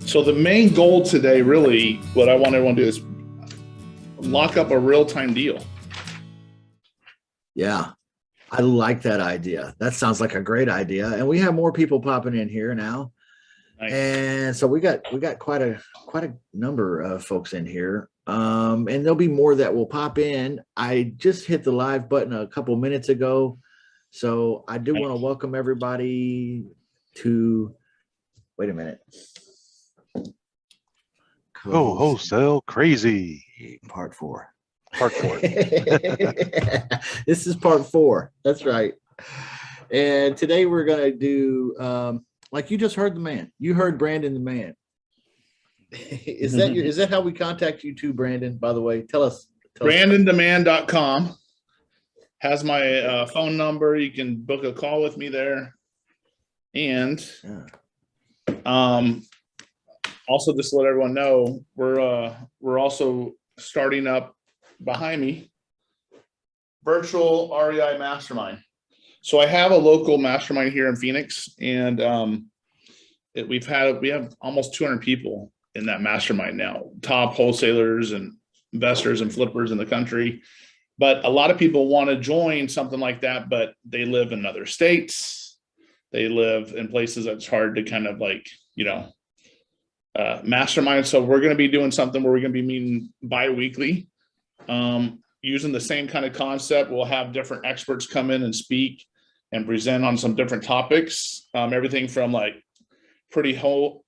So the main goal today, really, what I want everyone to do is lock up a real-time deal. Yeah, I like that idea. That sounds like a great idea. And we have more people popping in here now. Nice. And so we got quite a number of folks in here. And there'll be more that will pop in. I just hit the live button a couple minutes ago. So I do want to welcome everybody to, wait a minute. CoWholesale Crazy. Part 4. Part 4. This is part 4. That's right. And today we're going to do, like you just heard the man. You heard Brandon the man. Is that how we contact you too, Brandon? By the way, tell us. BrandonDemand.com has my phone number. You can book a call with me there. And also just to let everyone know, we're also starting up behind me virtual REI mastermind. So I have a local mastermind here in Phoenix, and we have almost 200 people in that mastermind now, top wholesalers and investors and flippers in the country. But a lot of people want to join something like that, but they live in other states. They live in places that's hard to kind of like, mastermind. So we're going to be doing something where we're going to be meeting bi-weekly, using the same kind of concept. We'll have different experts come in and speak and present on some different topics. Everything from like pretty house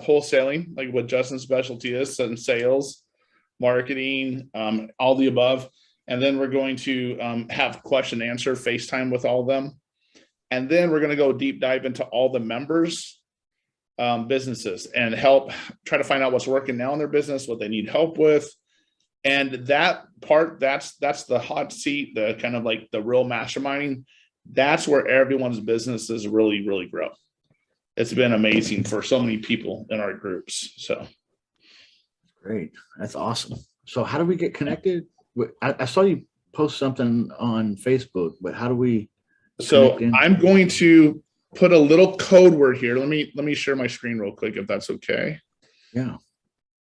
wholesaling, like what Justin's specialty is, and sales, marketing, all the above. And then we're going to have question and answer FaceTime with all of them. And then we're going to go deep dive into all the members' businesses and help try to find out what's working now in their business, what they need help with. And that part, that's the hot seat, the kind of like the real masterminding. That's where everyone's businesses really, really grow. It's been amazing for so many people in our groups. So great. That's awesome. So how do we get connected? I saw you post something on Facebook, but how do we? So I'm going to put a little code word here. Let me share my screen real quick, if that's okay. Yeah.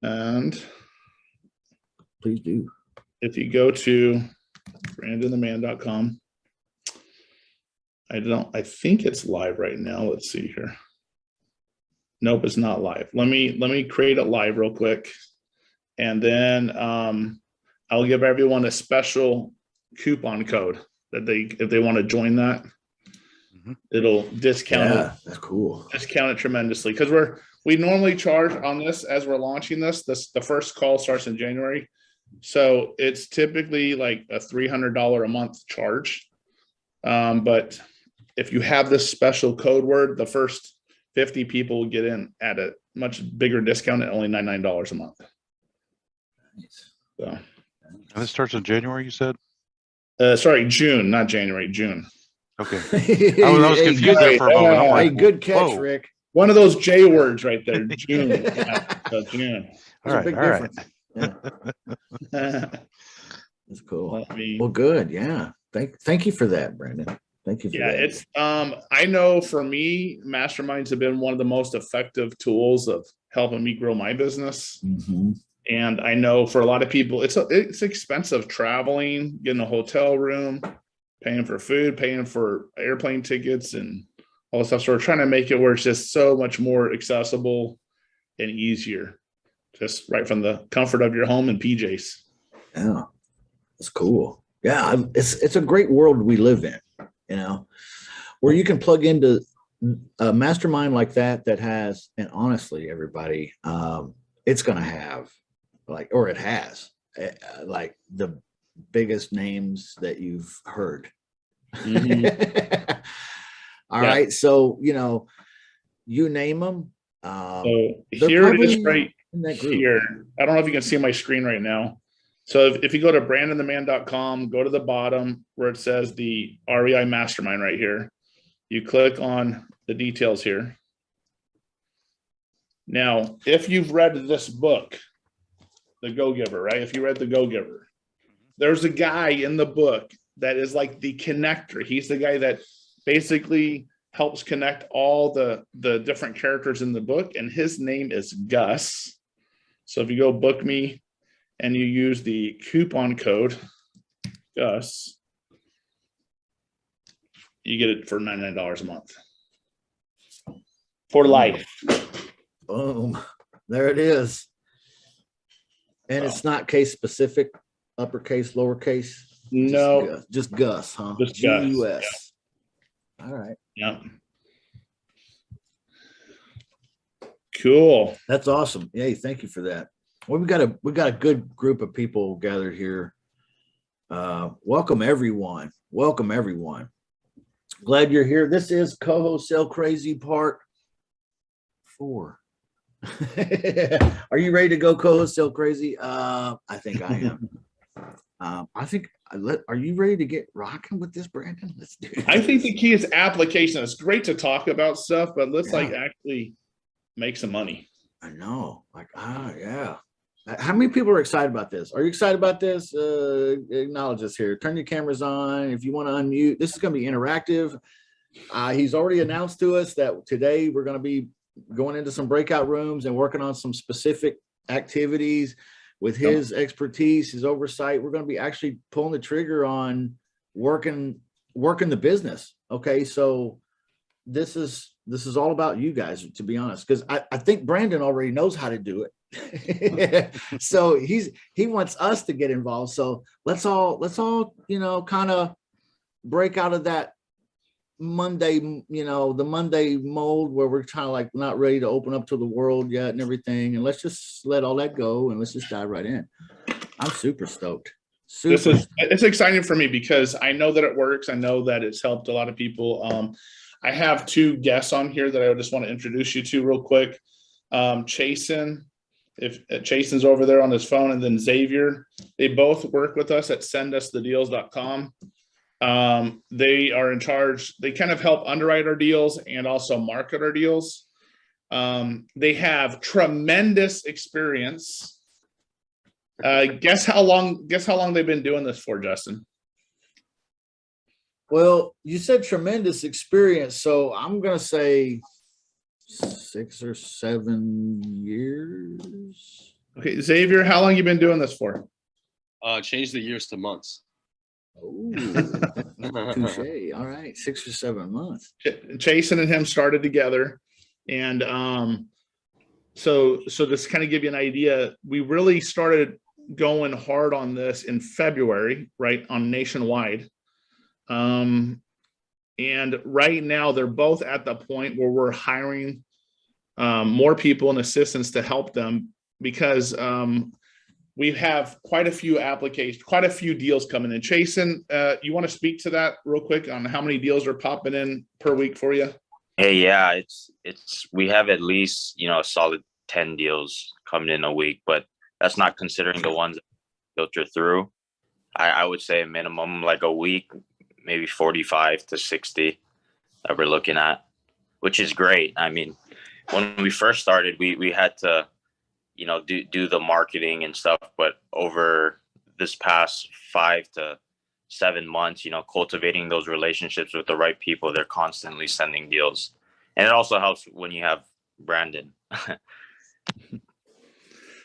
And please do. If you go to BrandonTheMan.com, I think it's live right now. Let's see here. Nope, it's not live. Let me create it live real quick. And then I'll give everyone a special coupon code that if they want to join that, it'll discount it. That's cool. Discount it tremendously, because we normally charge on this as we're launching this. The first call starts in January. So it's typically like a $300 a month charge. But if you have this special code word, the first 50 people will get in at a much bigger discount at only $99 a month. Nice. So, and it starts in January, you said? Sorry, June, not January, June. Okay. I was confused there for a moment. I'm like, good catch, whoa. Rick. One of those J words right there, June. Yeah, June. All right, all right. Yeah. That's cool. Well, good. Yeah. Thank you for that, Brandon. Thank you for that. It's I know for me, masterminds have been one of the most effective tools of helping me grow my business. Mm-hmm. And I know for a lot of people, it's expensive traveling, getting a hotel room, paying for food, paying for airplane tickets and all this stuff. So we're trying to make it where it's just so much more accessible and easier, just right from the comfort of your home and PJs. Yeah, that's cool. Yeah, it's a great world we live in, where you can plug into a mastermind like that has, and honestly, everybody, it's going to have it has like the biggest names that you've heard. Mm-hmm. All right. So, you name them. So here it is right here. I don't know if you can see my screen right now. So if you go to BrandonTheMan.com, go to the bottom where it says the REI Mastermind right here. You click on the details here. Now, if you've read this book, The Go-Giver, right? If you read The Go-Giver, there's a guy in the book that is like the connector. He's the guy that basically helps connect all the different characters in the book, and his name is Gus. So if you go book me and you use the coupon code Gus, you get it for $99 a month for life. Boom. There it is. And it's not case specific, uppercase, lowercase. No, just Gus, huh? Just Gus. Yeah. All right. Yeah. Cool. That's awesome. Yay, thank you for that. Well, we got a good group of people gathered here. Welcome everyone. Welcome everyone. Glad you're here. This is CoWholesale Crazy Part 4. Are you ready to go CoWholesale Crazy? I think I am. Are you ready to get rocking with this, Brandon? Let's do this. I think the key is application. It's great to talk about stuff, but let's actually make some money. I know. Yeah. How many people are excited about this? Are you excited about this? Acknowledge us here. Turn your cameras on. If you want to unmute, this is going to be interactive. He's already announced to us that today we're going to be going into some breakout rooms and working on some specific activities with his expertise, his oversight. We're going to be actually pulling the trigger on working the business. Okay. So this is all about you guys, to be honest, because I think Brandon already knows how to do it. So he wants us to get involved. So let's all kind of break out of that Monday, the Monday mold where we're kind of like not ready to open up to the world yet and everything. And let's just let all that go and let's just dive right in. I'm super stoked. It's exciting for me because I know that it works. I know that it's helped a lot of people. I have 2 guests on here that I just want to introduce you to real quick. Chasen, if Chasen's over there on his phone, and then Xavier, they both work with us at sendusthedeals.com. They are in charge. They kind of help underwrite our deals and also market our deals. They have tremendous experience. Guess how long they've been doing this for, Justin? Well, you said tremendous experience, so I'm going to say 6 or 7 years. Okay, Xavier, how long you been doing this for? Change the years to months. Oh, touche. All right, 6 or 7 months. Jason and him started together, and so just kind of give you an idea, we really started going hard on this in February, right, on nationwide. And right now they're both at the point where we're hiring more people and assistants to help them because we have quite a few applications, quite a few deals coming in. Chasen, you want to speak to that real quick on how many deals are popping in per week for you? Hey, yeah, it's we have at least, a solid 10 deals coming in a week, but that's not considering the ones that filter through. I would say a minimum like a week, maybe 45 to 60 that we're looking at, which is great. I mean, when we first started, we had to, do the marketing and stuff, but over this past 5 to 7 months, cultivating those relationships with the right people, they're constantly sending deals. And it also helps when you have Brandon.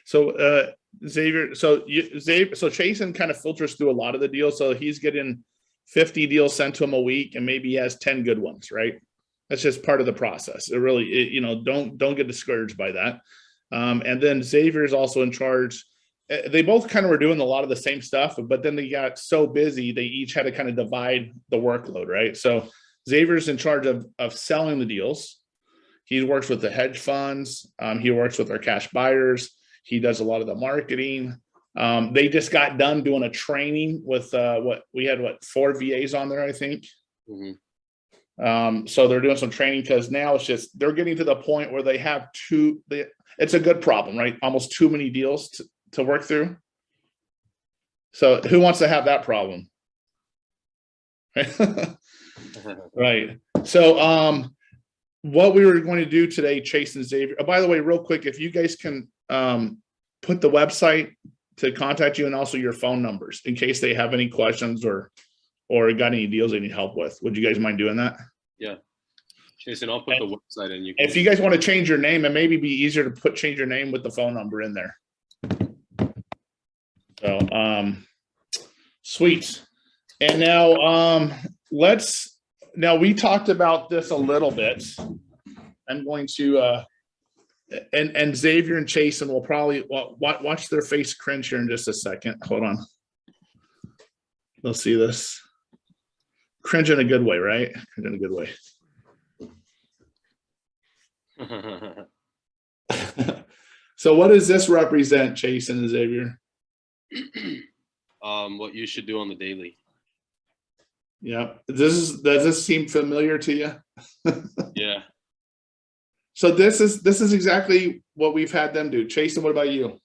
So Xavier, so Chasen kind of filters through a lot of the deals. So he's getting 50 deals sent to him a week, and maybe he has 10 good ones, right? That's just part of the process. It really, don't get discouraged by that. And then Xavier is also in charge. They both kind of were doing a lot of the same stuff, but then they got so busy, they each had to kind of divide the workload, right? So Xavier's in charge of selling the deals. He works with the hedge funds. He works with our cash buyers. He does a lot of the marketing. They just got done doing a training with 4 VAs on there, I think. Mm-hmm. So they're doing some training because now it's just they're getting to the point where they have it's a good problem, right? Almost too many deals to work through. So who wants to have that problem? Right. So what we were going to do today, Chase and Xavier. Oh, by the way, real quick, if you guys can put the website to contact you and also your phone numbers in case they have any questions or got any deals they need help with. Would you guys mind doing that? Yeah. Jason, I'll put the website in. You can. If you guys want to change your name, it maybe be easier to change your name with the phone number in there. So, sweet. And now, now we talked about this a little bit. I'm going to, and Xavier and Chasen will probably watch their face cringe here in just a second. Hold on. They'll see this. Cringe in a good way, right? Cringe in a good way. So what does this represent, Chasen and Xavier? What you should do on the daily. Yeah. Does this seem familiar to you? Yeah. So this is exactly what we've had them do. Chasen, what about you?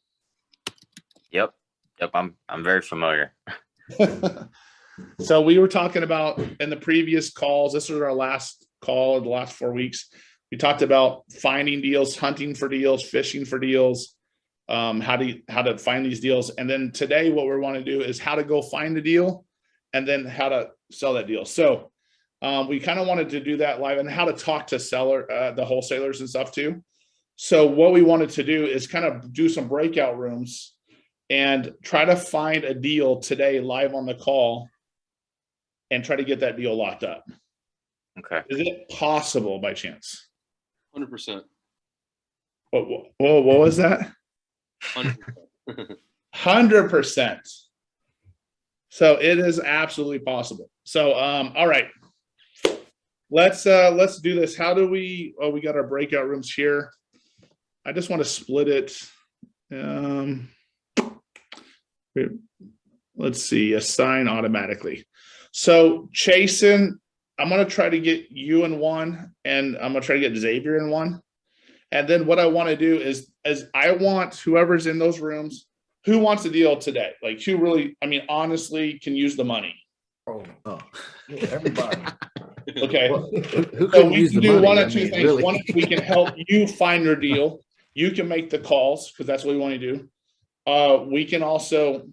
Yep. I'm very familiar. So we were talking about in the previous calls, this was our last call of the last 4 weeks. We talked about finding deals, hunting for deals, fishing for deals, how to find these deals. And then today what we want to do is how to go find the deal and then how to sell that deal. So we kind of wanted to do that live and how to talk to the wholesalers and stuff too. So what we wanted to do is kind of do some breakout rooms and try to find a deal today live on the call and try to get that deal locked up. Okay. Is it possible by chance? 100%. What was that? 100%. 100%. So it is absolutely possible. So, all right, let's do this. How do we, we got our breakout rooms here. I just want to split it. Let's see, assign automatically. So Chasen, I'm going to try to get you in one, and I'm going to try to get Xavier in one. And then what I want to do is I want whoever's in those rooms, who wants a deal today? Like who really, I mean, honestly can use the money. Oh, everybody. Okay. Well, who So could we use can the do money? one I of two mean, things. really. One, we can help you find your deal. You can make the calls because that's what we want to do. We can also,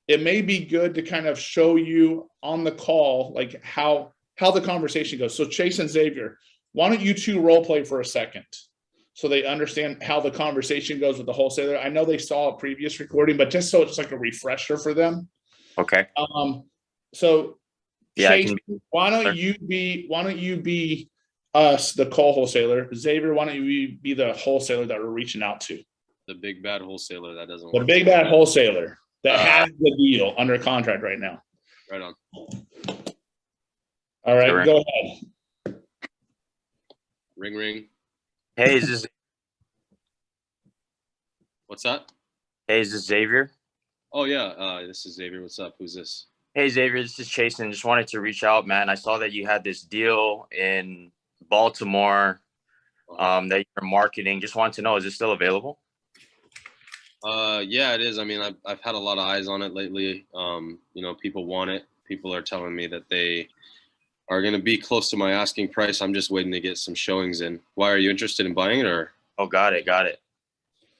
it may be good to kind of show you on the call, like how the conversation goes. So Chase and Xavier, why don't you two role play for a second so they understand how the conversation goes with the wholesaler. I know they saw a previous recording, but just so it's like a refresher for them. Okay. So Yeah, Chase, why don't you be us, the call wholesaler? Xavier, why don't you be the wholesaler that we're reaching out to? The big bad wholesaler that doesn't The work. big bad wholesaler that has the deal under contract right now. Right on. All right, Sure. go ahead. Ring ring. Hey, is What's that? this Xavier? Oh yeah, this is Xavier. What's up? Who's this? Hey Xavier, this is Chasen. Just wanted to reach out, man. I saw that you had this deal in Baltimore that you're marketing. Just wanted to know, is it still available? Yeah, it is. I mean, I've had a lot of eyes on it lately. You know, people want it. People are telling me that they are going to be close to my asking price. I'm just waiting to get some showings in. Why, are you interested in buying it, or? Oh, got it.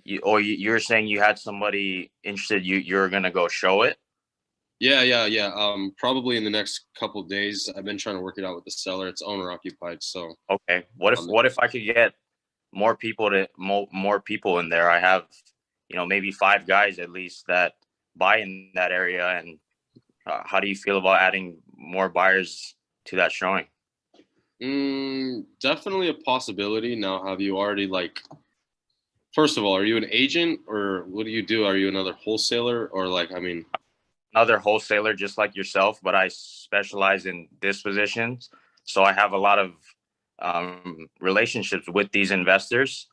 You were saying you had somebody interested. You're gonna go show it. Yeah. Probably in the next couple of days. I've been trying to work it out with the seller. It's owner occupied. So Okay. What if I could get more people in there? I have, maybe 5 guys at least that buy in that area. And how do you feel about adding more buyers to that showing? Definitely a possibility. Now, have you already first of all, are you an agent or what do you do? Are you another wholesaler or Another wholesaler just like yourself, but I specialize in dispositions. So I have a lot of relationships with these investors.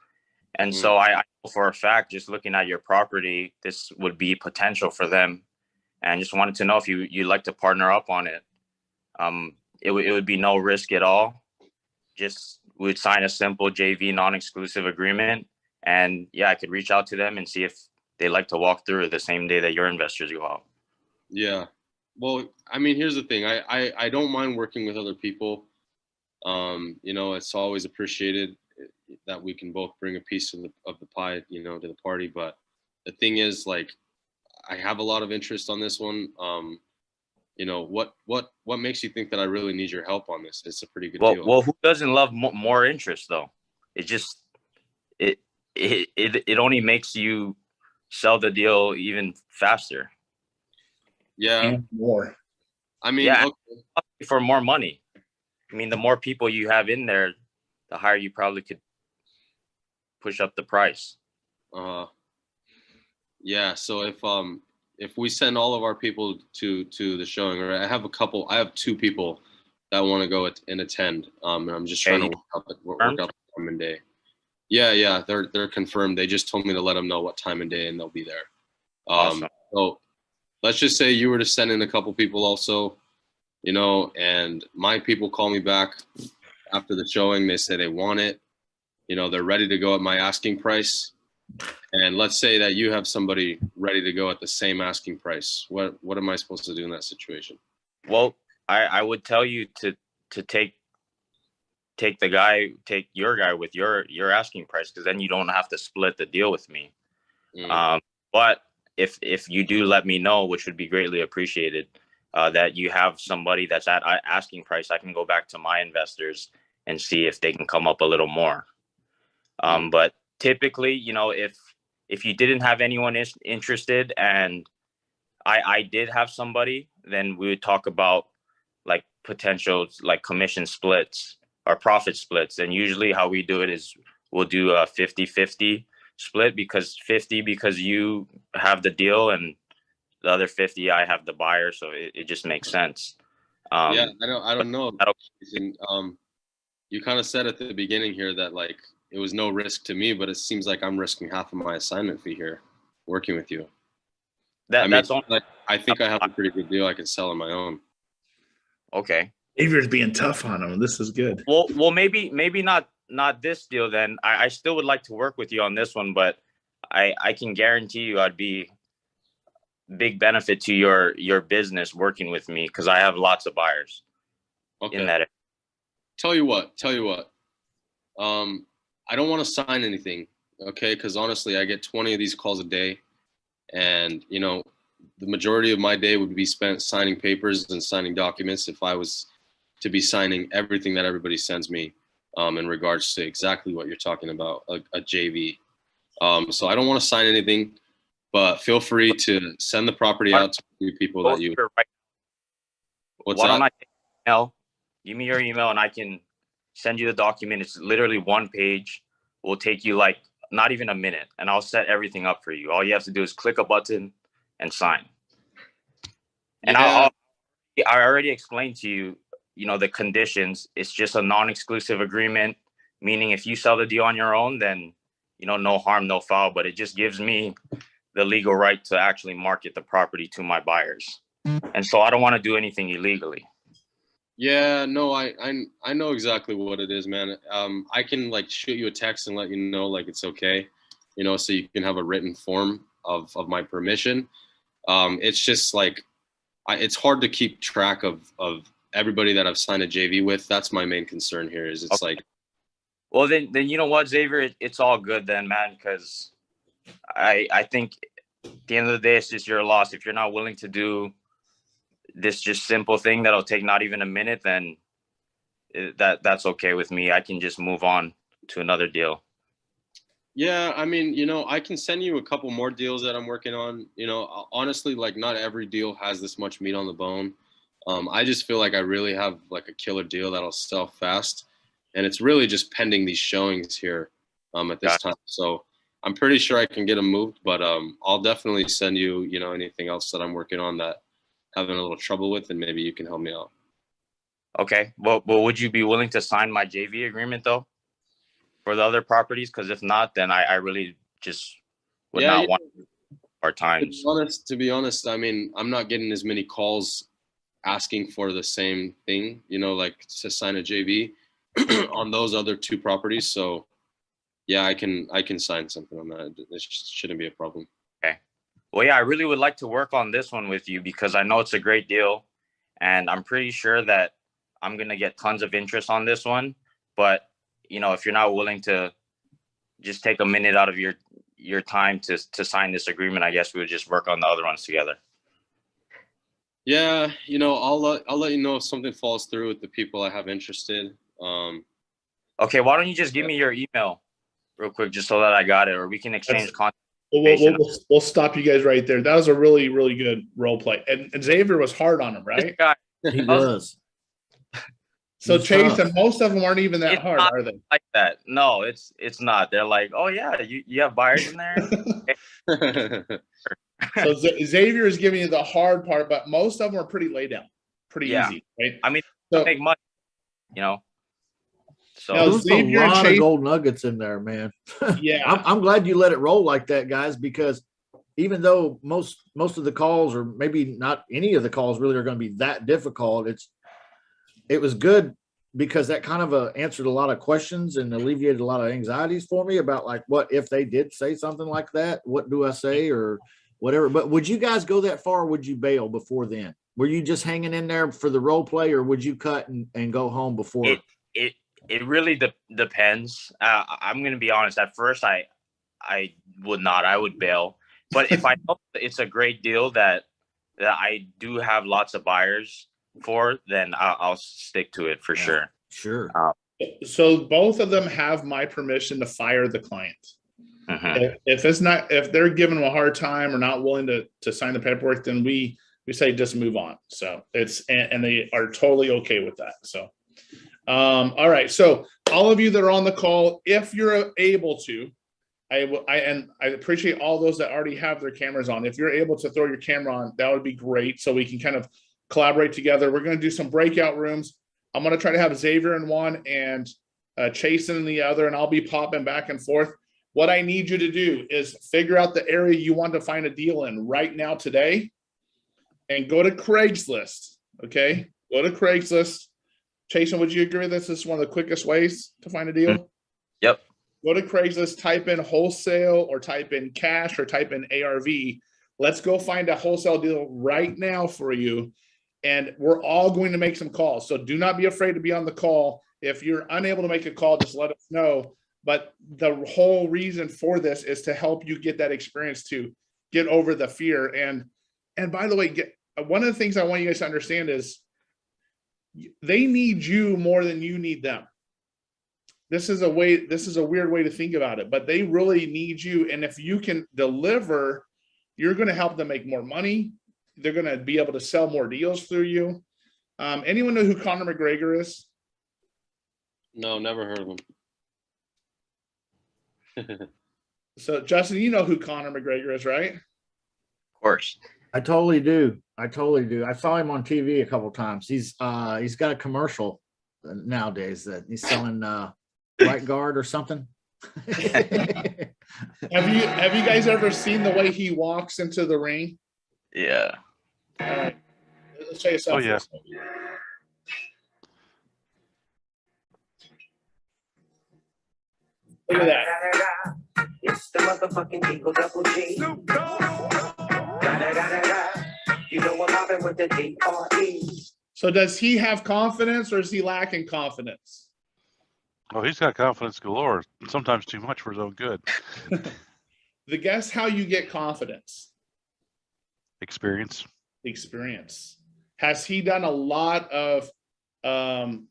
And so I know for a fact, just looking at your property, this would be potential for them. And just wanted to know if you'd like to partner up on it. It would be no risk at all. Just we'd sign a simple JV non-exclusive agreement. And yeah, I could reach out to them and see if they like to walk through the same day that your investors go out. Yeah. Well, I mean, here's the thing. I don't mind working with other people. It's always appreciated that we can both bring a piece of the pie, to the party. But the thing is, I have a lot of interest on this one. you know, what makes you think that I really need your help on this? It's a pretty good Well, deal. well, who doesn't love more interest though? It just it only makes you sell the deal even faster. Yeah, And more. I mean, Yeah, okay. for more money. I mean, the more people you have in there, the higher you probably could push up the price. Yeah. So if we send all of our people to the showing, right? I have two people that want to go and attend. And I'm just trying to work out the time and day. Yeah, they're confirmed. They just told me to let them know what time and day, and they'll be there. Awesome. So let's just say you were to send in a couple people also, you know, and my people call me back after the showing. They say they want it. You know, they're ready to go at my asking price. And let's say that you have somebody ready to go at the same asking price. What am I supposed to do in that situation? Well, I would tell you to take your guy with your asking price, because then you don't have to split the deal with me. But if you do let me know, which would be greatly appreciated, that you have somebody that's at asking price, I can go back to my investors and see if they can come up a little more. But typically, you know, if you didn't have anyone interested and I did have somebody, then we would talk about like potential like commission splits or profit splits. And usually how we do it is we'll do a 50-50 split, because 50 because you have the deal and the other 50 I have the buyer, so it just makes sense. Yeah, I don't know. You kind of said at the beginning here that like it was no risk to me, but it seems like I'm risking half of my assignment fee here working with you. That's on. Like, I think I have a pretty good deal I can sell on my own. Okay. Xavier's being tough on him. This is good. Well, maybe not this deal then. I still would like to work with you on this one, but I can guarantee you I'd be big benefit to your business working with me, because I have lots of buyers in that area. Tell you what. I don't want to sign anything, okay? Because honestly, I get 20 of these calls a day, and you know, the majority of my day would be spent signing papers and signing documents if I was to be signing everything that everybody sends me in regards to exactly what you're talking about, a JV. So I don't want to sign anything, but feel free to send the property out to people that you. What's Why that? don't I email? Give me your email and I can send you the document. It's literally one page. Will take you like not even a minute, and I'll set everything up for you. All you have to do is click a button and sign. And Yeah. I already explained to you, you know, the conditions. It's just a non-exclusive agreement, meaning if you sell the deal on your own, then, you know, no harm, no foul, but it just gives me the legal right to actually market the property to my buyers. And so I don't want to do anything illegally. Yeah, no, I know exactly what it is, man. I can like shoot you a text and let you know like it's okay, you know, so you can have a written form of my permission. It's just like it's hard to keep track of everybody that I've signed a JV with. That's my main concern here. Is it's Okay. like, well, then you know what, Xavier, it's all good then, man, because I think at the end of the day, it's just your loss. If you're not willing to do this just simple thing that'll take not even a minute, then that's okay with me. I can just move on to another deal. yeah, I mean, you know, I can send you a couple more deals that I'm working on. You know, honestly, like not every deal has this much meat on the bone. I just feel like I really have like a killer deal that'll sell fast, and it's really just pending these showings here at this time. So I'm pretty sure I can get them moved, but I'll definitely send you, you know, anything else that I'm working on that having a little trouble with, and maybe you can help me out. Okay. Well, would you be willing to sign my JV agreement though for the other properties? Because if not, then I really just would not want our times. To be honest, I mean, I'm not getting as many calls asking for the same thing, you know, like to sign a JV on those other two properties. So yeah, I can sign something on that. This shouldn't be a problem. Okay. Well, yeah, I really would like to work on this one with you because I know it's a great deal, and I'm pretty sure that I'm going to get tons of interest on this one. But, you know, if you're not willing to just take a minute out of your time to sign this agreement, I guess we would just work on the other ones together. Yeah, I'll let you know if something falls through with the people I have interested. Okay, why don't you just give me your email real quick, just so that I got it, or we can exchange contact. We'll stop you guys right there. That was a really, really good role play. And Xavier was hard on him, right? He was. So He's Chase, tough. and most of them aren't even that It's hard, not are they? like that. No, it's not. They're like, oh yeah, you have buyers in there. So Xavier is giving you the hard part, but most of them are pretty laid down, pretty Yeah. easy, right? I mean, So make money, you know. So Now, There's a Xavier and lot of Chase- gold nuggets in there, man. yeah, I'm glad you let it roll like that, guys, because even though most of the calls, or maybe not any of the calls, really are going to be that difficult, it was good because that kind of answered a lot of questions and alleviated a lot of anxieties for me about, like, what if they did say something like that? What do I say or whatever? But would you guys go that far? Or would you bail before then? Were you just hanging in there for the role play, or would you cut and go home before? it really depends. I'm gonna be honest. At first, I would not. I would bail. But if I know it's a great deal that I do have lots of buyers for, then I'll stick to it for sure. Sure. so both of them have my permission to fire the client. Mhm. If they're giving them a hard time or not willing to sign the paperwork, then we say just move on. So and they are totally okay with that. So, all right. So all of you that are on the call, if you're able to, I appreciate all those that already have their cameras on. If you're able to throw your camera on, that would be great. So we can kind of collaborate together. We're going to do some breakout rooms. I'm going to try to have Xavier in one and Chasen in the other, and I'll be popping back and forth. What I need you to do is figure out the area you want to find a deal in right now today, and go to Craigslist. Okay, go to Craigslist. Chasen, would you agree with this? This is one of the quickest ways to find a deal. Yep. Go to Craigslist, type in wholesale or type in cash or type in ARV. Let's go find a wholesale deal right now for you. And we're all going to make some calls. So do not be afraid to be on the call. If you're unable to make a call, just let us know. But the whole reason for this is to help you get that experience to get over the fear. And by the way, one of the things I want you guys to understand is they need you more than you need them. This is a weird way to think about it, but they really need you. And if you can deliver, you're going to help them make more money. They're going to be able to sell more deals through you. Anyone know who Conor McGregor is? No, never heard of him. So Justin, you know who Conor McGregor is, right? Of course. I totally do. I saw him on TV a couple of times. He's got a commercial nowadays that he's selling right guard or something. Have you guys ever seen the way he walks into the ring? Yeah. All right. Let's show you something. Oh, yeah. Look at that. It's the motherfucking Eagle Double G. You know I'm mobbing with the D-R-E. So does he have confidence or is he lacking confidence? Oh, he's got confidence galore. Sometimes too much for his own good. Guess how you get confidence? Experience. Experience. Has he done a lot of fights?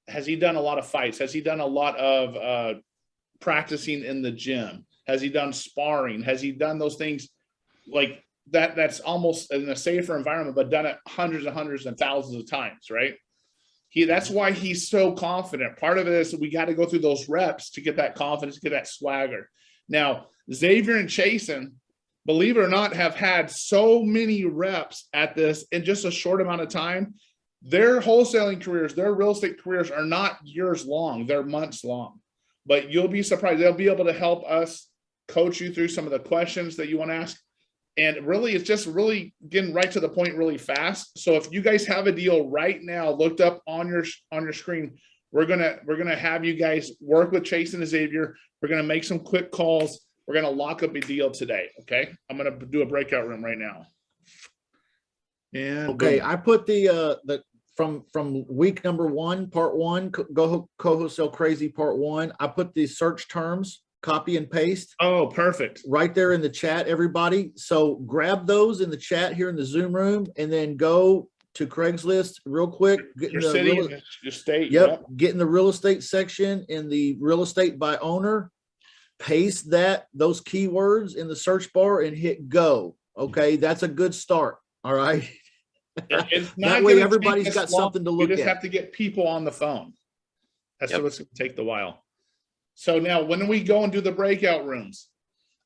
Has he done a lot of practicing in the gym? Has he done sparring? Has he done those things like that's almost in a safer environment, but done it hundreds and hundreds and thousands of times, right? That's why he's so confident. Part of it is we got to go through those reps to get that confidence, get that swagger. Now, Xavier and Chasen, believe it or not, have had so many reps at this in just a short amount of time. Their wholesaling careers, their real estate careers are not years long, they're months long. But you'll be surprised. They'll be able to help us coach you through some of the questions that you want to ask. And really, it's just really getting right to the point really fast. So if you guys have a deal right now looked up on your screen, we're gonna have you guys work with Chase and Xavier. We're gonna make some quick calls. We're gonna lock up a deal today. Okay, I'm gonna do a breakout room right now. And okay, I put the from week number 1, part 1, go CoWholesale Crazy part 1. I put the search terms copy and paste Oh, perfect. right there in the chat, everybody. So grab those in the chat here in the Zoom room and then go to Craigslist real quick. Get in Your the city, real- your state. Yep, get in the real estate section in the real estate by owner, paste those keywords in the search bar and hit go. Okay, that's a good start. All right. It's not That way gonna everybody's take got us long. something to You look just at. have to get people on the phone. That's Yep. what's gonna take the while. So now when we go and do the breakout rooms,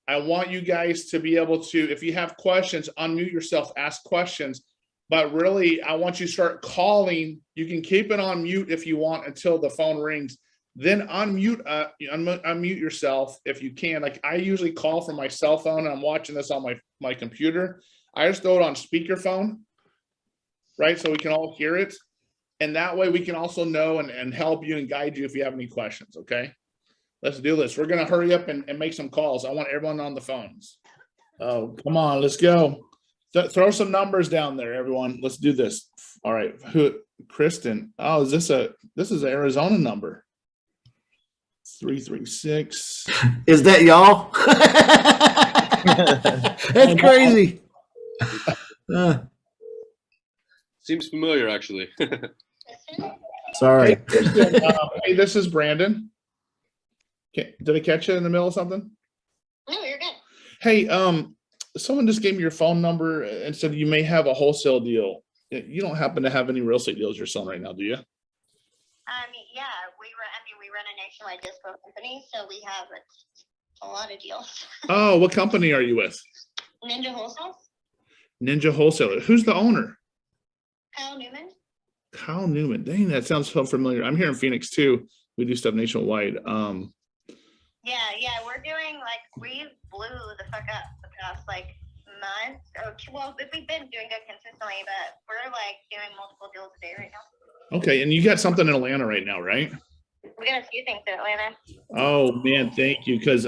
I want you guys to be able to, if you have questions, unmute yourself, ask questions. But really, I want you to start calling. You can keep it on mute if you want until the phone rings. Then unmute yourself if you can. Like I usually call from my cell phone and I'm watching this on my computer. I just throw it on speakerphone, right? So we can all hear it. And that way we can also know and help you and guide you if you have any questions, okay? Let's do this. We're gonna hurry up and make some calls. I want everyone on the phones. Oh, come on, let's go. Throw some numbers down there, everyone. Let's do this. All right, Kristen. Oh, this is an Arizona number. 336. Is that y'all? That's crazy. Seems familiar, actually. Sorry. Hey, Kristen, hey, this is Brandon. Okay, did I catch you in the middle of something? No, you're good. Hey, someone just gave me your phone number and said you may have a wholesale deal. You don't happen to have any real estate deals you're selling right now, do you? Yeah, we run a nationwide dispo company, so we have a lot of deals. Oh, what company are you with? Ninja Wholesale, Ninja Wholesaler. Who's the owner? Kyle Newman. Kyle Newman. Dang, that sounds so familiar. I'm here in Phoenix too. We do stuff nationwide. Yeah, we're doing we blew the fuck up the past month. Well, we've been doing good consistently, but we're doing multiple deals a day right now. Okay, and you got something in Atlanta right now, right? We got a few things in Atlanta. Oh man, thank you. Because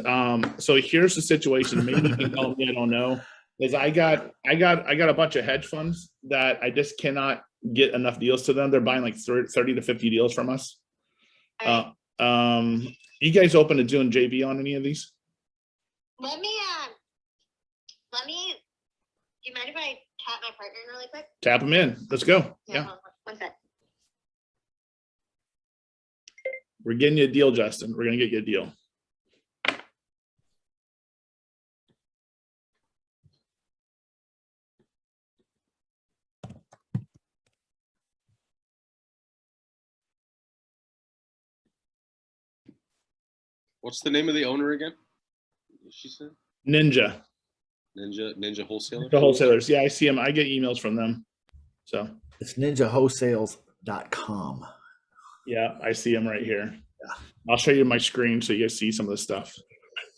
so here's the situation. Maybe you can help me. I don't know. Is I got a bunch of hedge funds that I just cannot get enough deals to them. They're buying like 30 to 50 deals from us. All right. You guys open to doing JV on any of these? Let me. Do you mind if I tap my partner in really quick? Tap them in. Let's go. Yeah. hold on, one sec. We're getting you a deal, Justin. We're gonna get you a deal. What's the name of the owner again? She said Ninja. Ninja Wholesaler. The wholesalers. Yeah, I see them. I get emails from them. So It's ninjawholesales.com. yeah, I see them right here. I'll show you my screen so you guys see some of the stuff.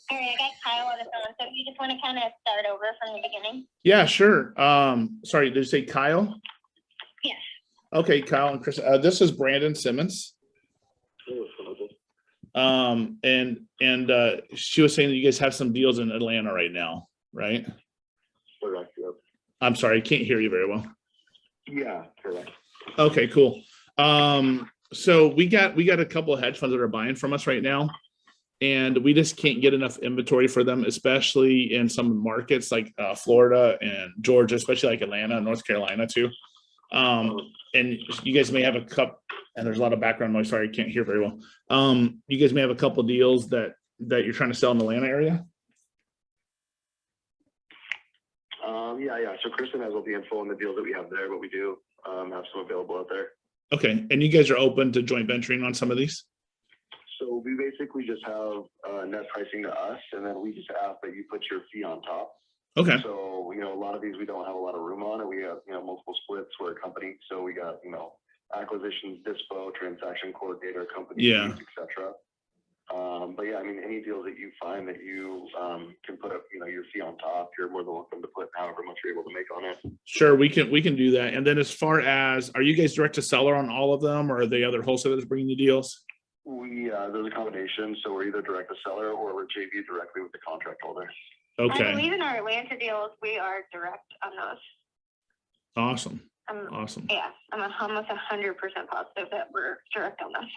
All right, I got Kyle on the phone. So you just want to kind of start over from the beginning? Yeah, sure. Sorry, did you say Kyle? Yes. Okay, Kyle and Chris. This is Brandon Simmons. And she was saying that you guys have some deals in Atlanta right now, right? Correct. Yep. I'm sorry, I can't hear you very well. Yeah, correct. Okay, cool. So we got a couple of hedge funds that are buying from us right now, and we just can't get enough inventory for them, especially in some markets like Florida and Georgia, especially like Atlanta, North Carolina too. And you guys may have a couple, and there's a lot of background noise. Sorry, I can't hear very well. You guys may have a couple deals that you're trying to sell in the Atlanta area. Yeah. So Kristen has all the info on the deals that we have there, but we do have some available out there. Okay, and you guys are open to joint venturing on some of these? So we basically just have net pricing to us, and then we just ask that you put your fee on top. Okay. So, a lot of these we don't have a lot of room on, and we have, multiple splits. We're a company, so we got, acquisitions, dispo, transaction coordinator, company, Yeah. et cetera. But yeah, any deals that you find that you can put up, your fee on top, you're more than welcome to put however much you're able to make on it. Sure, we can do that. And then as far as, are you guys direct to seller on all of them, or are they other wholesalers bringing you deals? There's a combination, so we're either direct to seller or we're JV directly with the contract holder. I Okay, believe in our Atlanta deals, we are direct on those. awesome. Awesome. Yeah, I'm almost 100% positive that we're direct on them.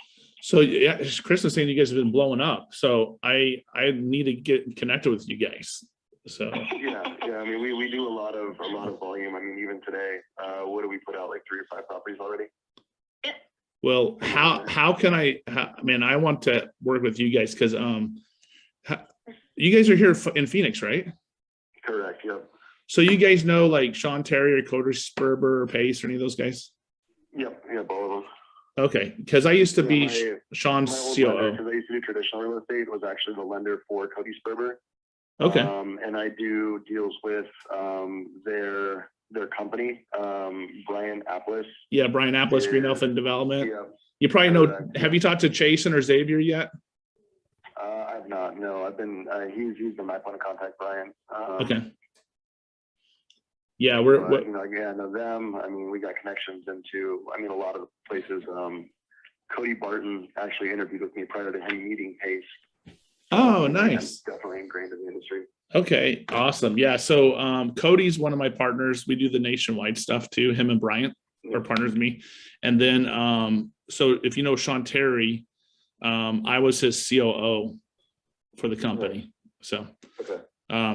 So yeah, Chris is saying you guys have been blowing up. So I need to get connected with you guys. So Yeah. I mean, we do a lot of volume. I mean, even today, what do we put out? Like 3 or 5 properties already? well, how can I want to work with you guys because you guys are here in Phoenix, right? Correct. Yep. So you guys know like Sean Terry or Cody Sperber or Pace or any of those guys? Yep. All of them. Okay, because I used to be Sean's My old COO. lender, because I used to do traditional real estate, was actually the lender for Cody Sperber. Okay. And I do deals with their company, Brian Applis. Yeah, Brian Applis, Green Elephant Development. Yeah. You probably know. Correct, Have you talked to Jason or Xavier yet? I've not. No, I've been. He's been my point of contact, Brian. Okay. Yeah, we're you know, again, I know them. I mean, we got connections into. I mean, a lot of places. Cody Barton actually interviewed with me prior to him meeting Pace. Oh, nice. Definitely ingrained in the industry. Okay, awesome. Yeah, so Cody's one of my partners. We do the nationwide stuff too. Him and Bryant are partners with me. And then so if you know Sean Terry, I was his COO for the company. So Okay.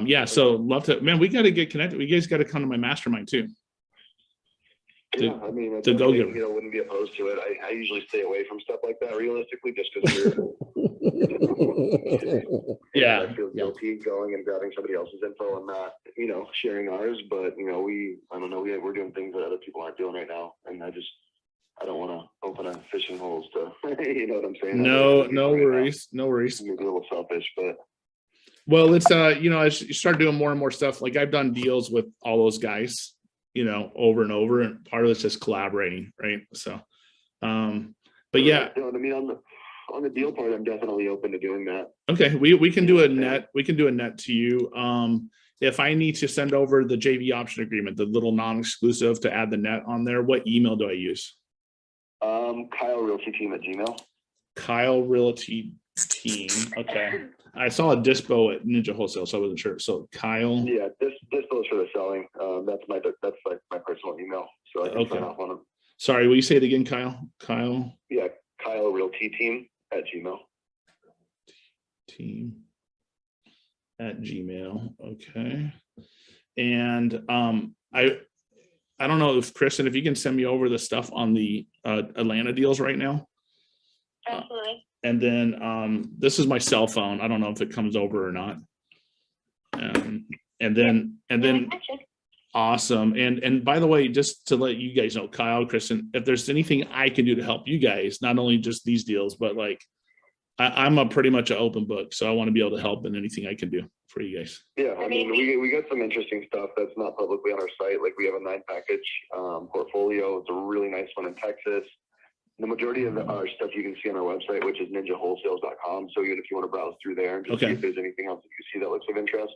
yeah, so love to, man, we got to get connected. You guys got to come to my mastermind too. Yeah, I mean, to go get, you know, wouldn't be opposed to it. I usually stay away from stuff like that realistically, just because yeah, I feel guilty going and grabbing somebody else's info and not, you know, sharing ours. But you know, I don't know, we're doing things that other people aren't doing right now, and I don't want to open a fishing holes to, you know what I'm saying? No worries, no worries. I'm a little selfish, but. Well, it's you know, as you start doing more and more stuff, like I've done deals with all those guys, you know, over and over, and part of it's just collaborating, right? So but yeah, I mean, on the deal part, I'm definitely open to doing that. okay, we can do a net, to you. If I need to send over the JV option agreement, the little non-exclusive to add the net on there, what email do I use? Kyle Realty Team at Gmail. Kyle Realty Team. Okay. I saw a dispo at Ninja Wholesale, so I wasn't sure. So Kyle. Yeah, this is for the selling. That's like my personal email, so I can sign off on them. Sorry, will you say it again, Kyle? Kyle. Yeah, Kyle Realty Team at Gmail. Team at Gmail. Okay. And I don't know if Kristen, if you can send me over the stuff on the Atlanta deals right now. Absolutely. And then this is my cell phone. I don't know if it comes over or not. And then awesome. And by the way, just to let you guys know, Kyle, Kristen, if there's anything I can do to help you guys, not only just these deals, but like I'm a pretty much an open book. So I want to be able to help in anything I can do for you guys. Yeah, I mean, we got some interesting stuff that's not publicly on our site. Like we have a 9-package portfolio. It's a really nice one in Texas. The majority of our stuff you can see on our website, which is ninjawholesales.com. So even if you want to browse through there and just see if there's anything else that you see that looks of interest,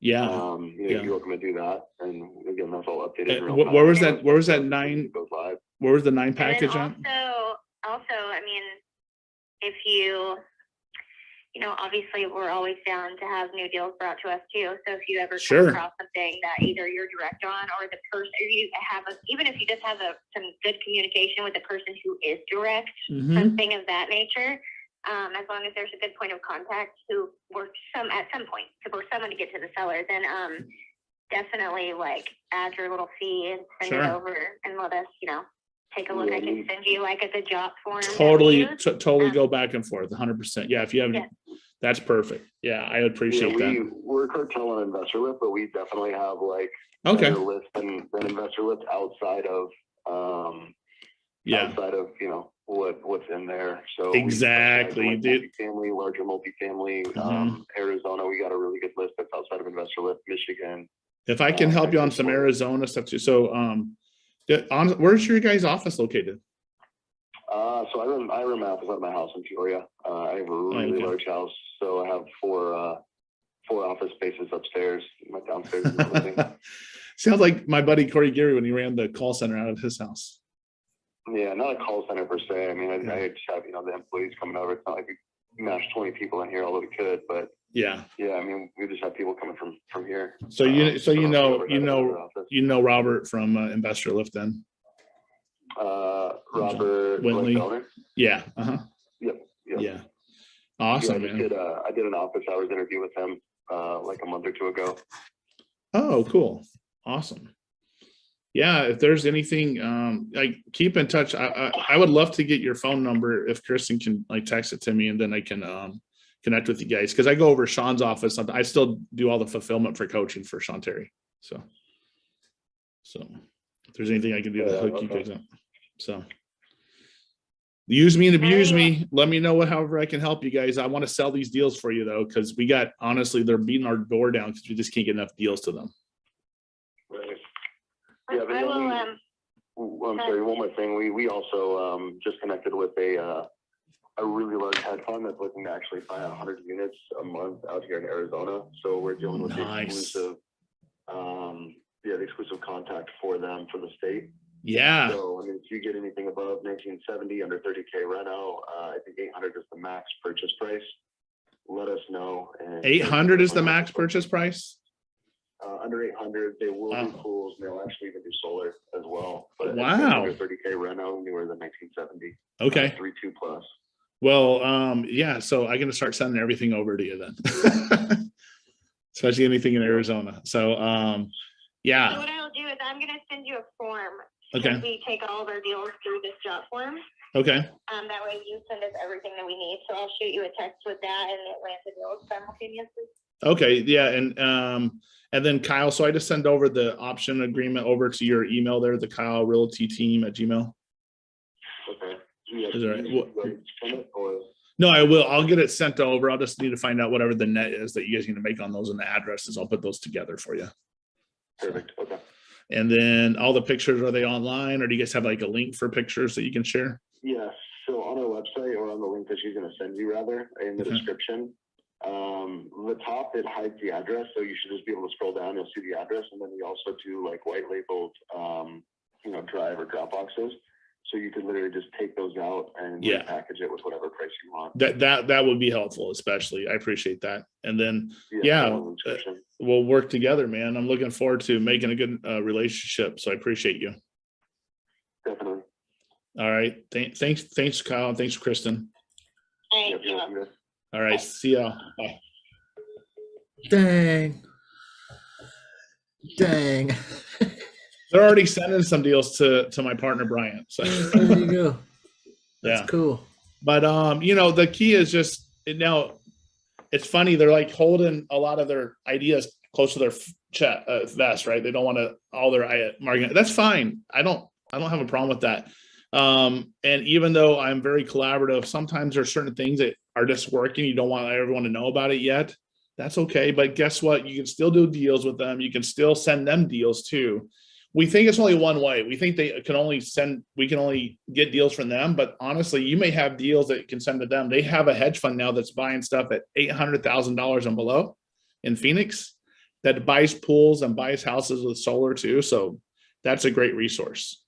yeah, you're welcome to do that. And again, that's all updated. Where was that 9? Goes live. Where was the 9 package at? Also, I mean, if you know, obviously we're always down to have new deals brought to us too. So if you ever come across something that either you're direct on or the person, or you have even if you just have some good communication with the person who is direct, something of that nature, as long as there's a good point of contact who works at some point for someone to get to the seller, then definitely like add your little fee and send it over and let us, you know, take a look. I can send you like a good job form. Totally go back and forth 100%. Yeah, if you have that's perfect. Yeah, I appreciate that. We're cartel on Investor Lift, but we definitely have like better list than Investor Lift outside of you know what's in there. So exactly, dude. Multifamily, larger multifamily, Arizona, we got a really good list that's outside of Investor Lift. Michigan. If I can help you on some Arizona stuff too. So where's your guys' office located? So I run my office out of my house in Peoria. I have a really large house, so I have four office spaces upstairs. My downstairs is my living. Sounds like my buddy Corey Geary when he ran the call center out of his house. Yeah, not a call center per se. I mean, I just have the employees coming over. It's not like we mash 20 people in here, although we could, but yeah. I mean, we just have people coming from here. So you know Robert from Investor Lift then. Robert Wintley. Bellner. Yeah. Yep. Yeah. Awesome, yeah, man. I did an office hours interview with him like a month or two ago. Oh, cool. Awesome. Yeah, if there's anything, like keep in touch. I would love to get your phone number if Kristen can like text it to me, and then I can connect with you guys, because I go over Sean's office. I still do all the fulfillment for coaching for Sean Terry. So if there's anything I can do to hook you guys up. So use me and abuse me. Let me know however I can help you guys. I want to sell these deals for you though, because honestly, they're beating our door down because we just can't get enough deals to them. Right. Yeah, but I'm sorry, one more thing. We also just connected with a really large hedge fund that's looking to actually buy 100 units a month out here in Arizona. So we're dealing with the exclusive contact for them for the state. Yeah. So I mean, if you get anything above 1970 under 30K reno, I think 800 is the max purchase price. Let us know. And 800 is the max purchase price. Under 800, they will do pools, and they'll actually even do solar as well. But wow. Under 30K reno, newer than 1970. Okay. 3.2 plus. Well, yeah. So I'm gonna start sending everything over to you then, especially anything in Arizona. So, yeah. So what I'll do is I'm gonna send you a form. Okay. We take all of our deals through this job form. Okay. That way you send us everything that we need. So I'll shoot you a text with that and the Atlanta deals simultaneously. Okay. Yeah. And then Kyle, so I just send over the option agreement over to your email there, the Kyle Realty Team at Gmail. Okay. Is that right? No, I will. I'll get it sent over. I'll just need to find out whatever the net is that you guys need to make on those and the addresses. I'll put those together for you. Perfect. Okay. And then all the pictures, are they online, or do you guys have like a link for pictures that you can share? Yeah. So on our website, or on the link that she's going to send you, rather, in the description, the top, it hides the address. So you should just be able to scroll down. You'll see the address. And then we also do like white labeled, drive or drop boxes. So you could literally just take those out and package it with whatever price you want. That would be helpful, especially. I appreciate that. And then, we'll work together, man. I'm looking forward to making a good relationship. So I appreciate you. Definitely. All right. Thanks, Kyle. And thanks, Kristen. All right. See y'all. Bye. Dang. They're already sending some deals to my partner, Brian. So there you go. That's cool. But, the key is just now it's funny. They're like holding a lot of their ideas close to their vest, right? They don't want to all their marketing. That's fine. I don't have a problem with that. And even though I'm very collaborative, sometimes there's certain things that are just working. You don't want everyone to know about it yet. That's okay. But guess what? You can still do deals with them. You can still send them deals too. We think it's only one way. We think we can only get deals from them. But honestly, you may have deals that you can send to them. They have a hedge fund now that's buying stuff at $800,000 and below in Phoenix that buys pools and buys houses with solar too. So that's a great resource.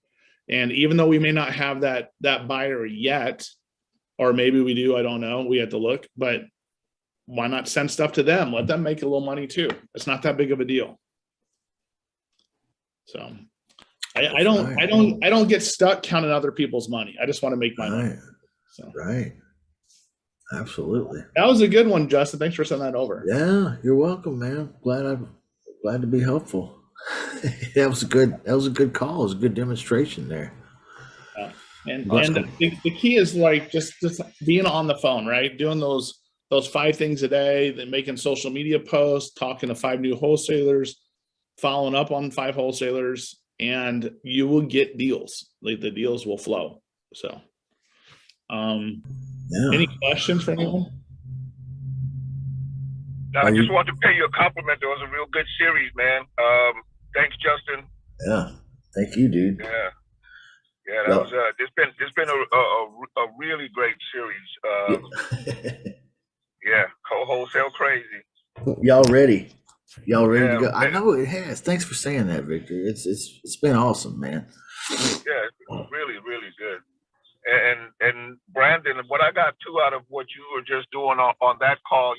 And even though we may not have that buyer yet, or maybe we do, I don't know. We have to look, but why not send stuff to them? Let them make a little money too. It's not that big of a deal. So I don't get stuck counting other people's money. I just want to make my money. So. Right. Absolutely. That was a good one, Justin. Thanks for sending that over. Yeah, you're welcome, man. Glad to be helpful. that was a good call. It was a good demonstration there. And the key is like just being on the phone, right? Doing those 5 things a day, then making social media posts, talking to 5 new wholesalers, following up on 5 wholesalers, and you will get deals. Like the deals will flow. So, any questions for anyone? I just want to pay you a compliment. It was a real good series, man. Thanks, Justin. Yeah, thank you, dude. Yeah, that was. It's been a really great series. CoWholesale crazy. Y'all ready to go? I know it has. Thanks for saying that, Victor. It's been awesome, man. Yeah, it's really, really good. And Brandon, what I got too out of what you were just doing on that call,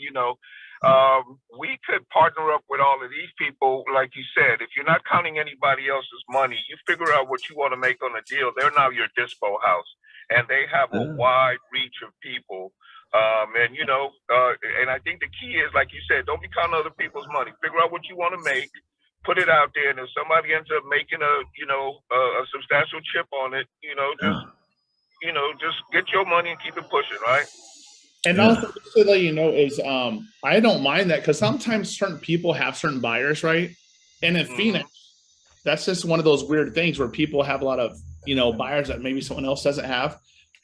We could partner up with all of these people, like you said. If you're not counting anybody else's money, you figure out what you want to make on a deal. They're now your dispo house, and they have a wide reach of people. And I think the key is, like you said, don't be counting other people's money. Figure out what you want to make, put it out there, and if somebody ends up making a substantial chip on it, just get your money and keep it pushing, right? And also to let you know is I don't mind that, because sometimes certain people have certain buyers, right? And in Phoenix, that's just one of those weird things where people have a lot of buyers that maybe someone else doesn't have.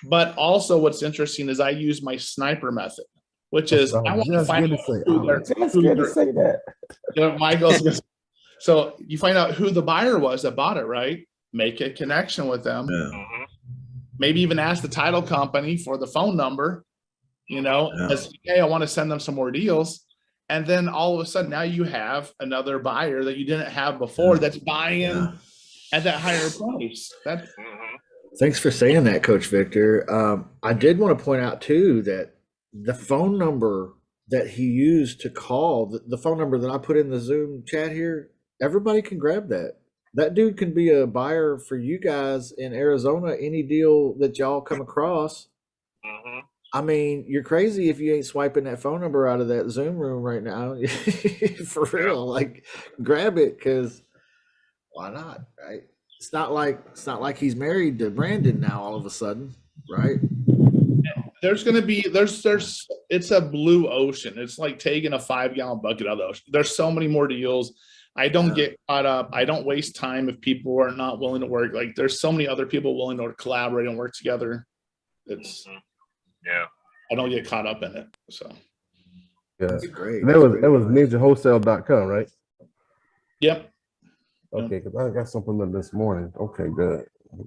But also what's interesting is I use my sniper method, which is I want to find out Michael's so you find out who the buyer was that bought it, right? Make a connection with them. Maybe even ask the title company for the phone number. As, hey, I want to send them some more deals. And then all of a sudden now you have another buyer that you didn't have before that's buying at that higher price. Thanks for saying that, Coach Victor. I did want to point out too that the phone number that he used to call, the phone number that I put in the Zoom chat here, everybody can grab that. That dude can be a buyer for you guys in Arizona, any deal that y'all come across. I mean, you're crazy if you ain't swiping that phone number out of that Zoom room right now. For real, like grab it, because why not, right? It's not like he's married to Brandon now all of a sudden, right? There's going to be it's a blue ocean. It's like taking a 5-gallon bucket out of the ocean. There's so many more deals. I don't get caught up. I don't waste time if people are not willing to work. Like there's so many other people willing to collaborate and work together. It's I don't get caught up in it. So that's great. That was ninjawholesale.com, right? Yep. Okay, because I got something in this morning. Okay, good.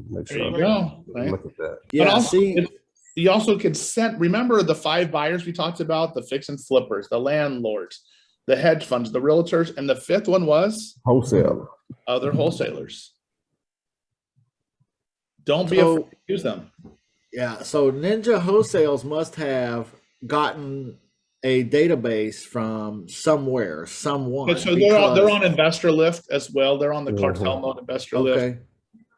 Make sure there you go. Right? Look at that. Yeah, but also, see, you also could send. Remember the 5 buyers we talked about: the fix and flippers, the landlords, the hedge funds, the realtors, and the 5th one was wholesale. Other wholesalers. Don't be afraid to use them. Yeah, so Ninja Wholesales must have gotten a database from somewhere, someone. And so they're on Investor Lift as well. They're on the Cartel Mode Investor Lift.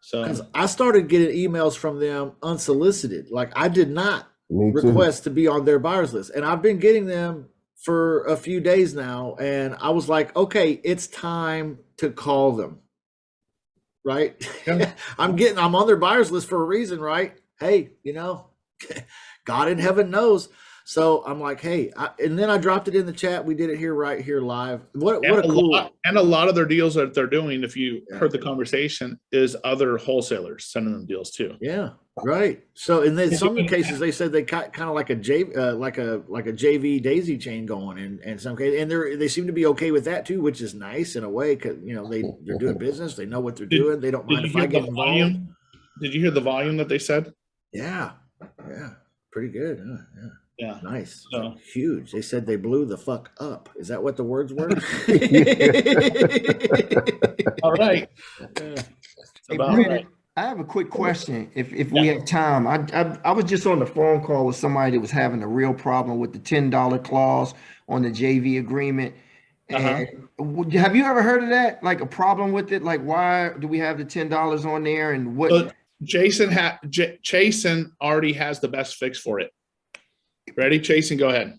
So because I started getting emails from them unsolicited. Like I did not request to be on their buyers list, and I've been getting them for a few days now. And I was like, okay, it's time to call them. Right? Yeah. I'm on their buyers list for a reason, right? Hey, God in heaven knows. So I'm like, hey, and then I dropped it in the chat. We did it right here live. What a cool. And a lot of their deals that they're doing, if you heard the conversation, is other wholesalers sending them deals too. Yeah, right. So in some cases, they said they got kind of like a JV daisy chain going in some cases, and they seem to be okay with that too, which is nice in a way, because they're doing business, they know what they're doing, they don't mind if I get involved. Did you hear the volume that they said? Yeah, pretty good. Yeah, nice. Huge. They said they blew the fuck up. Is that what the words were? All right. Hey, Brandon, I have a quick question. If we have time, I was just on the phone call with somebody that was having a real problem with the $10 clause on the JV agreement. And have you ever heard of that? Like a problem with it? Like why do we have the $10 on there, and what? Jason already has the best fix for it. Ready, Jason? Go ahead.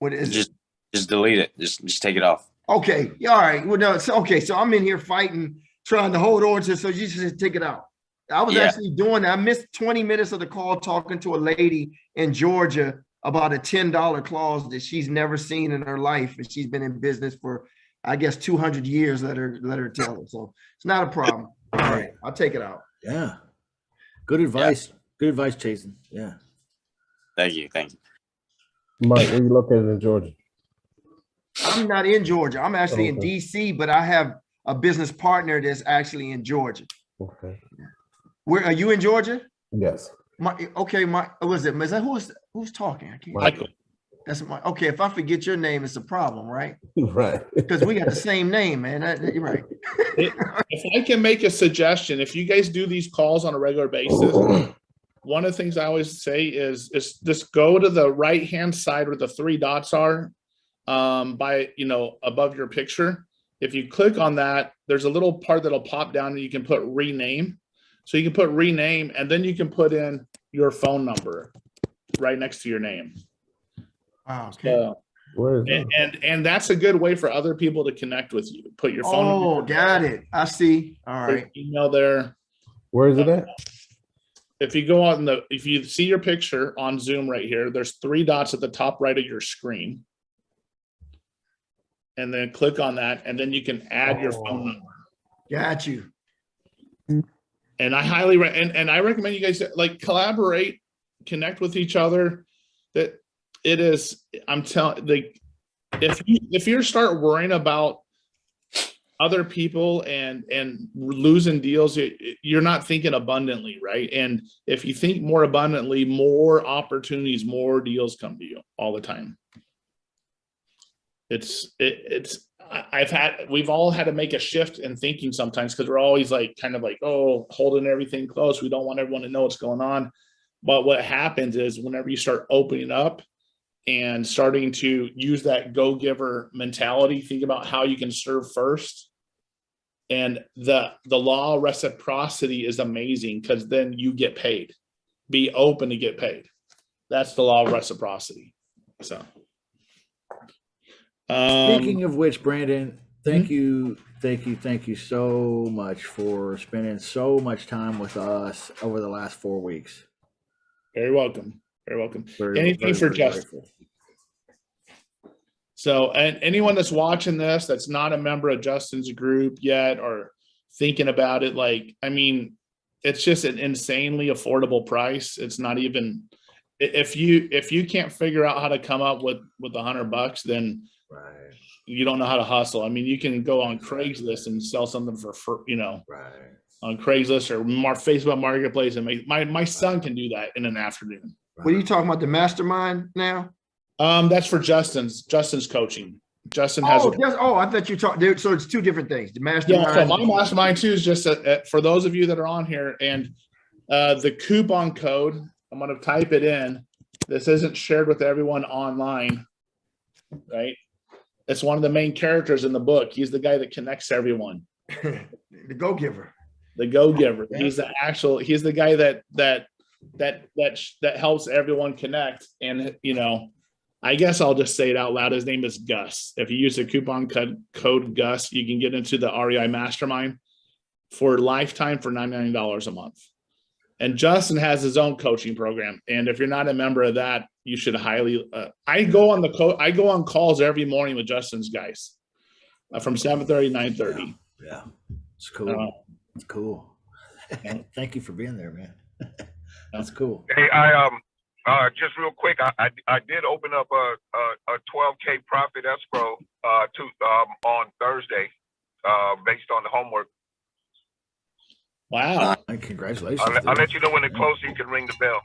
What is just delete it. Just take it off. Okay. All right. Well, no. So I'm in here fighting, trying to hold on to. So you just take it out. I was actually doing that. I missed 20 minutes of the call talking to a lady in Georgia about a $10 clause that she's never seen in her life, and she's been in business for, I guess, 200 years. Let her tell her. So it's not a problem. All right, I'll take it out. Yeah. Good advice. Yeah. Good advice, Jason. Yeah. Thank you. Mike, where you located in Georgia? I'm not in Georgia. I'm actually in DC, but I have a business partner that's actually in Georgia. Okay. Where are you in Georgia? Yes. Was that who's talking? I can't. Michael. That's okay. If I forget your name, it's a problem, right? Right. Because we got the same name, man. You're right. If I can make a suggestion, if you guys do these calls on a regular basis, one of the things I always say is just go to the right-hand side where the 3 dots are by, above your picture. If you click on that, there's a little part that'll pop down and you can put rename. So you can put rename and then you can put in your phone number right next to your name. Wow, okay. And that's a good way for other people to connect with you. Put your phone number. Oh, got it. I see. All right. Email there. Where is it at? If you go on if you see your picture on Zoom right here, there's 3 dots at the top right of your screen. And then click on that, and then you can add your phone number. Got you. And I highly I recommend you guys like collaborate, connect with each other. That it is, I'm telling, like, if you start worrying about other people and losing deals, you're not thinking abundantly, right? And if you think more abundantly, more opportunities, more deals come to you all the time. We've all had to make a shift in thinking sometimes because we're always like kind of like, oh, holding everything close. We don't want everyone to know what's going on. But what happens is whenever you start opening up and starting to use that go-giver mentality, think about how you can serve first. And the law of reciprocity is amazing because then you get paid. Be open to get paid. That's the law of reciprocity. So. Speaking of which, Brandon, thank you so much for spending so much time with us over the last 4 weeks. Very welcome. Very welcome. Anything for Justin. So, and anyone that's watching this that's not a member of Justin's group yet or thinking about it, like, I mean, it's just an insanely affordable price. It's not even, if you can't figure out how to come up with $100, then you don't know how to hustle. I mean, you can go on Craigslist and sell something for on Craigslist or Facebook Marketplace, and my son can do that in an afternoon. What are you talking about? The mastermind now? That's for Justin's coaching. Justin has. I thought you talked. So it's 2 different things. The mastermind. Yeah, so my mastermind too is just for those of you that are on here, and the coupon code. I'm going to type it in. This isn't shared with everyone online, right? It's one of the main characters in the book. He's the guy that connects everyone. The go-giver. The go-giver. Yeah. He's the guy that helps everyone connect. And I guess I'll just say it out loud. His name is Gus. If you use the coupon code Gus, you can get into the REI Mastermind for lifetime for $99 a month. And Justin has his own coaching program. And if you're not a member of that, you should highly. I go on calls every morning with Justin's guys from 7:30 to 9:30. Yeah, it's cool. It's cool. Thank you for being there, man. That's cool. Hey, just real quick, I did open up a 12K profit escrow on Thursday based on the homework. Wow! Congratulations! I'll let you know when it closes. You can ring the bell.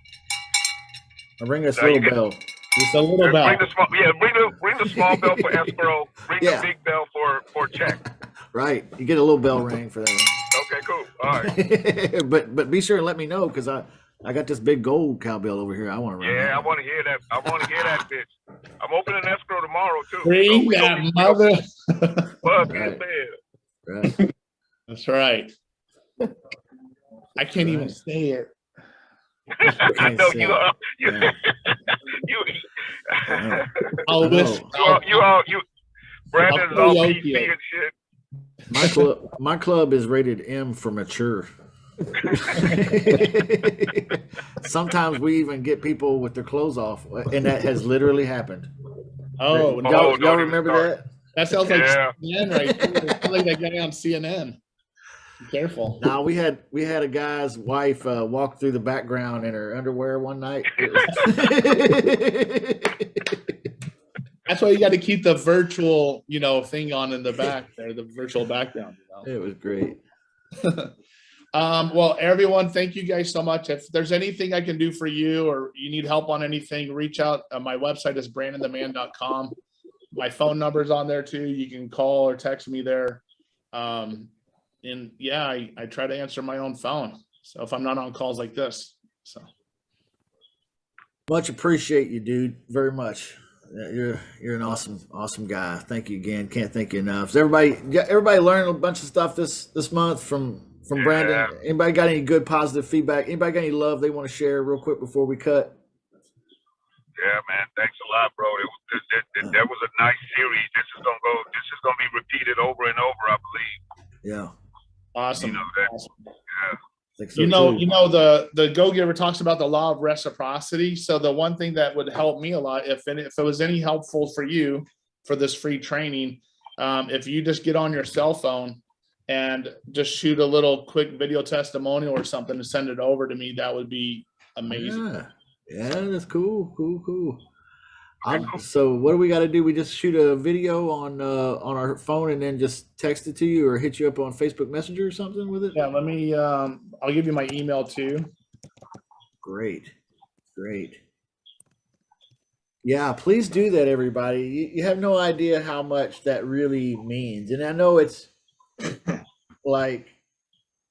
I'll ring this little bell. Just a little bell. Ring the small bell for escrow. Ring the big bell for check. Right, you get a little bell ring for that one. Okay, cool. All right. but be sure and let me know because I got this big gold cowbell over here. I want to ring. Yeah, I want to hear that. I want to hear that bitch. I'm opening escrow tomorrow too. Ring that mother. Right. That's right. I can't even say it. I know you are. Brandon is all PC and shit. My club is rated M for mature. Sometimes we even get people with their clothes off, and that has literally happened. Oh, y'all remember that? That sounds like CNN right there. Sounds like that guy on CNN. Be careful. Now we had a guy's wife walk through the background in her underwear one night. That's why you got to keep the virtual, thing on in the back there, the virtual background. It was great. Well, everyone, thank you guys so much. If there's anything I can do for you or you need help on anything, reach out. My website is brandontheman.com. My phone number is on there too. You can call or text me there. And yeah, I try to answer my own phone. So if I'm not on calls like this, so. Much appreciate you, dude. Very much. You're an awesome guy. Thank you again. Can't thank you enough. So everybody learned a bunch of stuff this month from Brandon. Anybody got any good positive feedback? Anybody got any love they want to share real quick before we cut? Yeah, man. Thanks a lot, bro. That was a nice series. This is gonna be repeated over and over, I believe. Yeah. Awesome. You know that. Awesome. Yeah. So You know, the Go Giver talks about the law of reciprocity. So the one thing that would help me a lot, if it was any helpful for you for this free training, if you just get on your cell phone and just shoot a little quick video testimonial or something and send it over to me, that would be amazing. Yeah, that's cool. So what do we got to do? We just shoot a video on our phone and then just text it to you or hit you up on Facebook Messenger or something with it? Yeah, let me, I'll give you my email too. Great. Yeah, please do that, everybody. You have no idea how much that really means. And I know it's like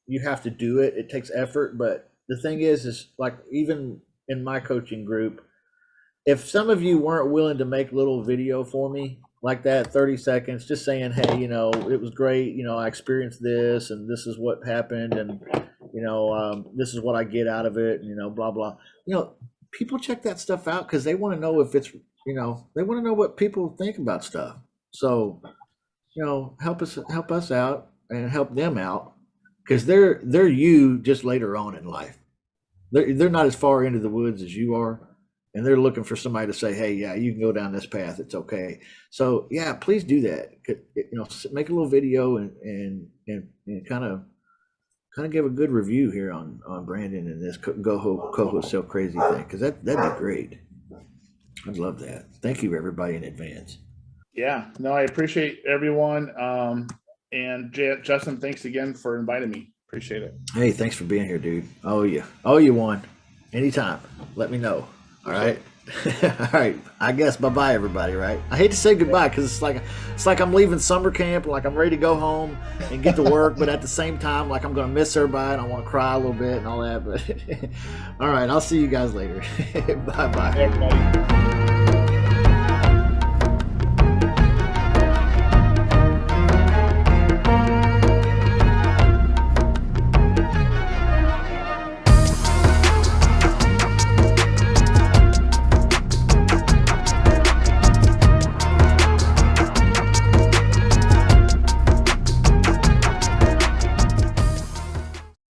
you have to do it. It takes effort. But the thing is like even in my coaching group, if some of you weren't willing to make a little video for me like that, 30 seconds, just saying, hey, it was great. I experienced this and this is what happened. And, this is what I get out of it. And, blah, blah. People check that stuff out because they want to know if it's, they want to know what people think about stuff. So, help us out and help them out because they're you just later on in life. They're not as far into the woods as you are. And they're looking for somebody to say, hey, yeah, you can go down this path. It's okay. So yeah, please do that. Make a little video and kind of give a good review here on Brandon and this CoWholesale crazy thing. Cause that'd be great. I'd love that. Thank you everybody in advance. Yeah, no, I appreciate everyone. And Justin, thanks again for inviting me. Appreciate it. Hey, thanks for being here, dude. Oh you one. Anytime. Let me know. All right. All right. I guess bye-bye everybody, right? I hate to say goodbye because it's like I'm leaving summer camp, like I'm ready to go home and get to work, but at the same time, like I'm gonna miss everybody and I want to cry a little bit and all that. But all right, I'll see you guys later. Bye-bye. Hey, everybody.